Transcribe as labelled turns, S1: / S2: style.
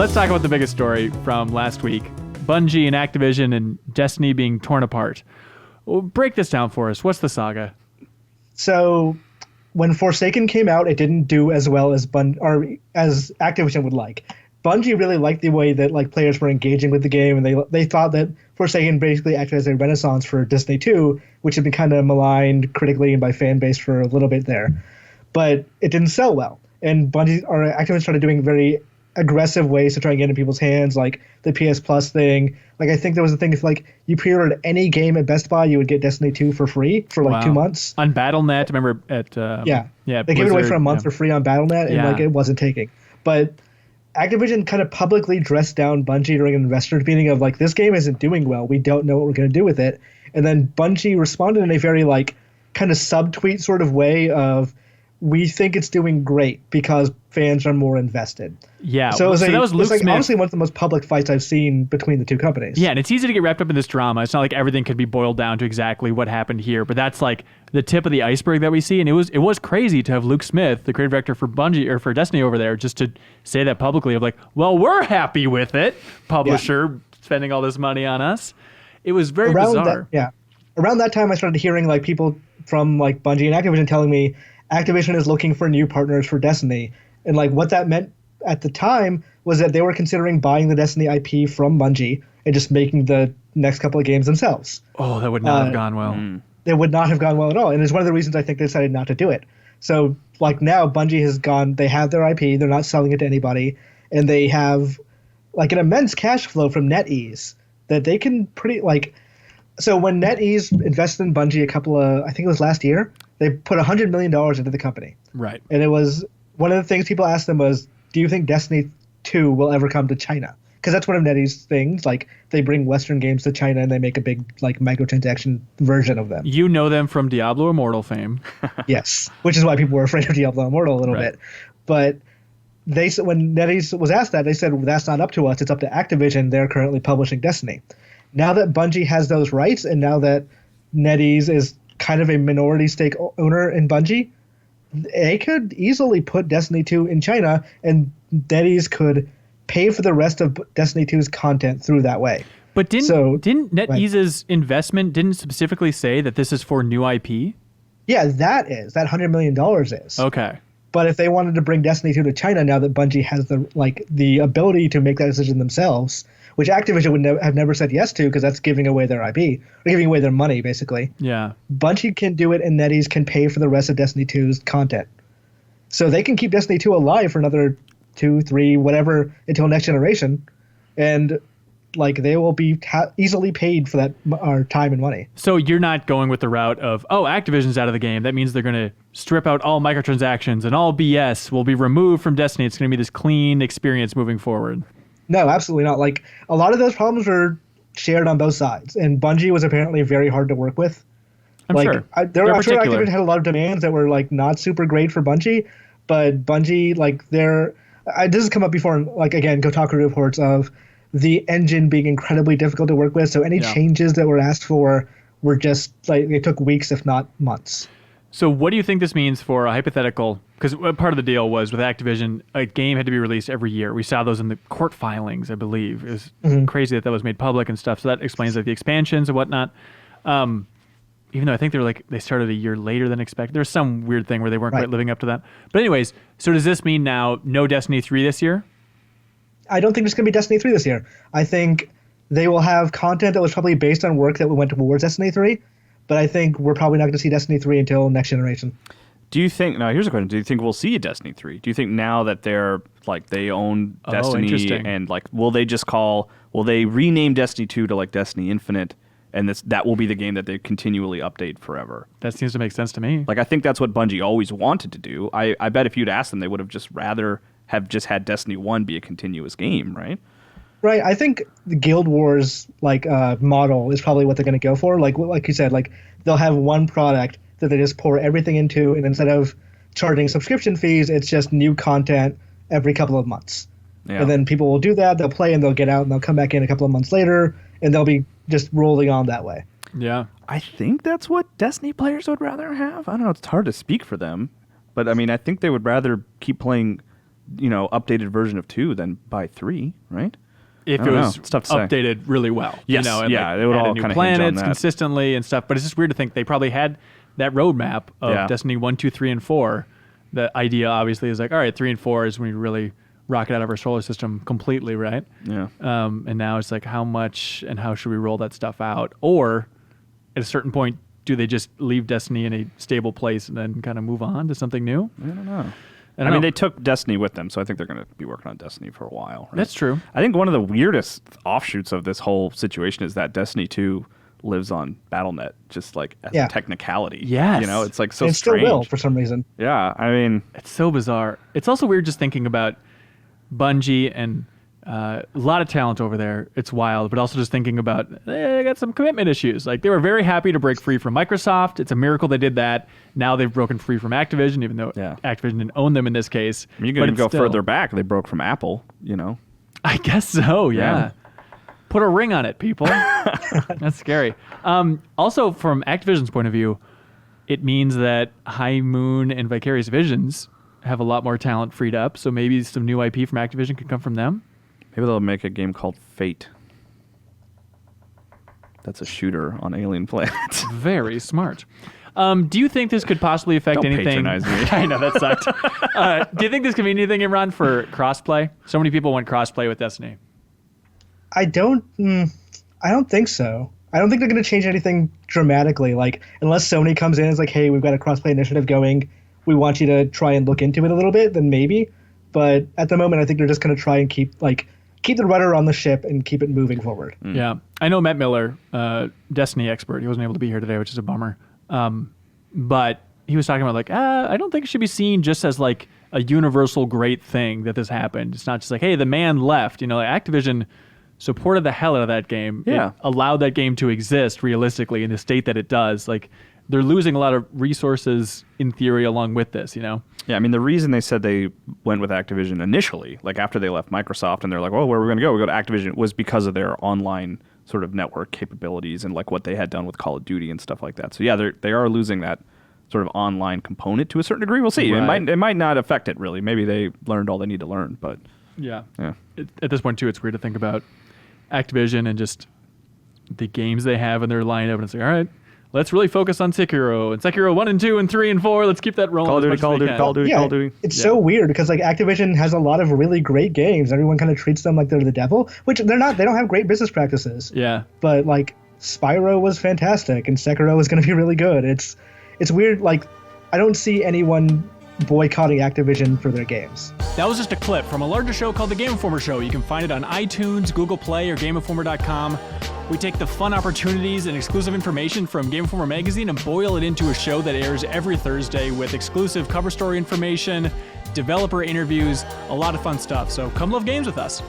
S1: let's talk about the biggest story from last week. Bungie and Activision and Destiny being torn apart. Well, break this down for us. What's the saga?
S2: So when Forsaken came out, it didn't do as well as as Activision would like. Bungie really liked the way that like players were engaging with the game, and they thought that Forsaken basically acted as a renaissance for Destiny 2, which had been kind of maligned critically and by fan base for a little bit there. But it didn't sell well. And Activision started doing very aggressive ways to try and get in people's hands, like the PS Plus thing. Like I think there was a thing if like you pre-ordered any game at Best Buy, you would get Destiny 2 for free for like 2 months.
S1: On Battle.net, remember at
S2: they gave it away for a month for free on Battle.net, and like it wasn't taking. But Activision kind of publicly dressed down Bungie during an investors meeting of like, this game isn't doing well. We don't know what we're going to do with it. And then Bungie responded in a very like kind of subtweet sort of way of, we think it's doing great because fans are more invested. Yeah. So that was Luke Smith. Honestly one of the most public fights I've seen between the two companies.
S1: Yeah, and it's easy to get wrapped up in this drama. It's not like everything could be boiled down to exactly what happened here, but that's like the tip of the iceberg that we see. And it was crazy to have Luke Smith, the creative director for Bungie or for Destiny over there, just to say that publicly of like, well, we're happy with it, publisher spending all this money on us. It was very bizarre.
S2: Around that time I started hearing like people from like Bungie and Activision telling me Activision is looking for new partners for Destiny. And like what that meant at the time was that they were considering buying the Destiny IP from Bungie and just making the next couple of games themselves.
S1: Oh, that would not have gone well.
S2: It would not have gone well at all. And it's one of the reasons I think they decided not to do it. So like now Bungie has gone, they have their IP, they're not selling it to anybody, and they have like an immense cash flow from NetEase that they can so when NetEase invested in Bungie I think it was last year, they put $100 million into the company.
S1: Right.
S2: And it was one of the things people asked them was, do you think Destiny 2 will ever come to China? Because that's one of NetEase's things. Like they bring Western games to China and they make a big like microtransaction version of them.
S1: You know them from Diablo Immortal fame.
S2: Yes, which is why people were afraid of Diablo Immortal a little bit. But when NetEase was asked that, they said, well, that's not up to us. It's up to Activision. They're currently publishing Destiny. Now that Bungie has those rights, and now that NetEase is kind of a minority stake owner in Bungie, they could easily put Destiny 2 in China, and NetEase could pay for the rest of Destiny 2's content through that way.
S1: But didn't NetEase's investment didn't specifically say that this is for new IP?
S2: Yeah, that $100 million is.
S1: Okay.
S2: But if they wanted to bring Destiny 2 to China now that Bungie has the ability to make that decision themselves, which Activision would have never said yes to because that's giving away their IP, or giving away their money, basically.
S1: Yeah.
S2: Bungie can do it, and NetEase can pay for the rest of Destiny 2's content. So they can keep Destiny 2 alive for another 2, 3, whatever, until next generation, and like they will be easily paid for that our time and money.
S1: So you're not going with the route of, Activision's out of the game. That means they're going to strip out all microtransactions and all BS will be removed from Destiny. It's going to be this clean experience moving forward.
S2: No, absolutely not. Like a lot of those problems are shared on both sides, and Bungie was apparently very hard to work with.
S1: I'm sure.
S2: I'm sure Activision had a lot of demands that were like not super great for Bungie, but Bungie this has come up before. Like again, Kotaku reports of the engine being incredibly difficult to work with. So any changes that were asked for were just like they took weeks, if not months.
S1: So what do you think this means for a hypothetical? Because part of the deal was with Activision, a game had to be released every year. We saw those in the court filings, I believe. It was crazy that was made public and stuff. So that explains like the expansions and whatnot. Even though I think they started a year later than expected. There's some weird thing where they weren't quite living up to that. But anyways, so does this mean now no Destiny 3 this year?
S2: I don't think there's going to be Destiny 3 this year. I think they will have content that was probably based on work that went towards Destiny 3. But I think we're probably not going to see Destiny 3 until next generation.
S3: Do you think, now here's a question, do you think we'll see a Destiny 3? Do you think now that they're, like, they own Destiny and, like, will they rename Destiny 2 to, like, Destiny Infinite, and that will be the game that they continually update forever?
S1: That seems to make sense to me.
S3: Like, I think that's what Bungie always wanted to do. I bet if you'd asked them, they would have just rather have just had Destiny 1 be a continuous game, right?
S2: Right. I think the Guild Wars model is probably what they're going to go for. Like you said, like they'll have one product that they just pour everything into, and instead of charging subscription fees, it's just new content every couple of months. Yeah. And then people will do that, they'll play, and they'll get out, and they'll come back in a couple of months later, and they'll be just rolling on that way.
S1: Yeah.
S3: I think that's what Destiny players would rather have. I don't know. It's hard to speak for them. But, I mean, I think they would rather keep playing updated version of 2, then buy 3, right?
S1: If it was
S3: It's tough to say.
S1: updated really well.
S3: Yes,
S1: and
S3: it would all
S1: new
S3: kind of hinge on
S1: planets
S3: that.
S1: consistently and stuff. But it's just weird to think they probably had that roadmap of Destiny 1, 2, 3, and 4. The idea obviously is like, all right, 3 and 4 is when we really rocket out of our solar system completely, right?
S3: Yeah.
S1: And now it's like, how much and how should we roll that stuff out? Or at a certain point, do they just leave Destiny in a stable place and then kind of move on to something new?
S3: I don't know. I mean, they took Destiny with them, so I think they're going to be working on Destiny for a while. Right?
S1: That's true.
S3: I think one of the weirdest offshoots of this whole situation is that Destiny 2 lives on Battle.net, just like as a technicality.
S1: Yes.
S3: It's like so
S2: and
S3: strange.
S2: It still will for some reason.
S3: Yeah, I mean...
S1: It's so bizarre. It's also weird just thinking about Bungie and a lot of talent over there. It's wild, but also just thinking about they got some commitment issues. Like they were very happy to break free from Microsoft. It's a miracle they did that. Now they've broken free from Activision, even though Activision didn't own them in this case.
S3: I mean, you can go further back. They broke from Apple,
S1: I guess so, yeah. Put a ring on it, people. That's scary. Also, from Activision's point of view, it means that High Moon and Vicarious Visions have a lot more talent freed up, so maybe some new IP from Activision could come from them.
S3: Maybe they'll make a game called Fate. That's a shooter on alien planets.
S1: Very smart. Do you think this could possibly affect anything?
S3: Don't patronize me.
S1: I know, that sucked. Do you think this could mean anything, Imran, for crossplay? So many people want crossplay with Destiny.
S2: I don't think so. I don't think they're going to change anything dramatically. Like, unless Sony comes in and is like, hey, we've got a crossplay initiative going. We want you to try and look into it a little bit, then maybe. But at the moment, I think they're just going to try and keep the rudder on the ship and keep it moving forward.
S1: Yeah. I know Matt Miller, Destiny expert. He wasn't able to be here today, which is a bummer. But he was talking about I don't think it should be seen just as like a universal great thing that this happened. It's not just like, hey, the man left. Activision supported the hell out of that game.
S3: Yeah.
S1: It allowed that game to exist realistically in the state that it does. Like, they're losing a lot of resources in theory along with this, Yeah,
S3: I mean, the reason they said they went with Activision initially, like after they left Microsoft and they're like, well, where are we going to go? We go to Activision, was because of their online sort of network capabilities and like what they had done with Call of Duty and stuff like that. So yeah, they are losing that sort of online component to a certain degree. We'll see.
S1: Right.
S3: It might not affect it really. Maybe they learned all they need to learn, but
S1: yeah. At this point too, it's weird to think about Activision and just the games they have in their lineup, and it's like, all right, let's really focus on Sekiro and Sekiro 1 and 2 and 3 and 4. Call it
S3: Call of Duty, Call of Duty.
S2: It's so weird because like Activision has a lot of really great games. Everyone kind of treats them like they're the devil, which they're not. They don't have great business practices.
S1: Yeah.
S2: But like Spyro was fantastic and Sekiro is going to be really good. It's weird. Like I don't see anyone boycotting Activision for their games.
S1: That was just a clip from a larger show called The Game Informer Show. You can find it on iTunes, Google Play, or GameInformer.com. We take the fun opportunities and exclusive information from Game Informer magazine and boil it into a show that airs every Thursday with exclusive cover story information, developer interviews, a lot of fun stuff. So come love games with us.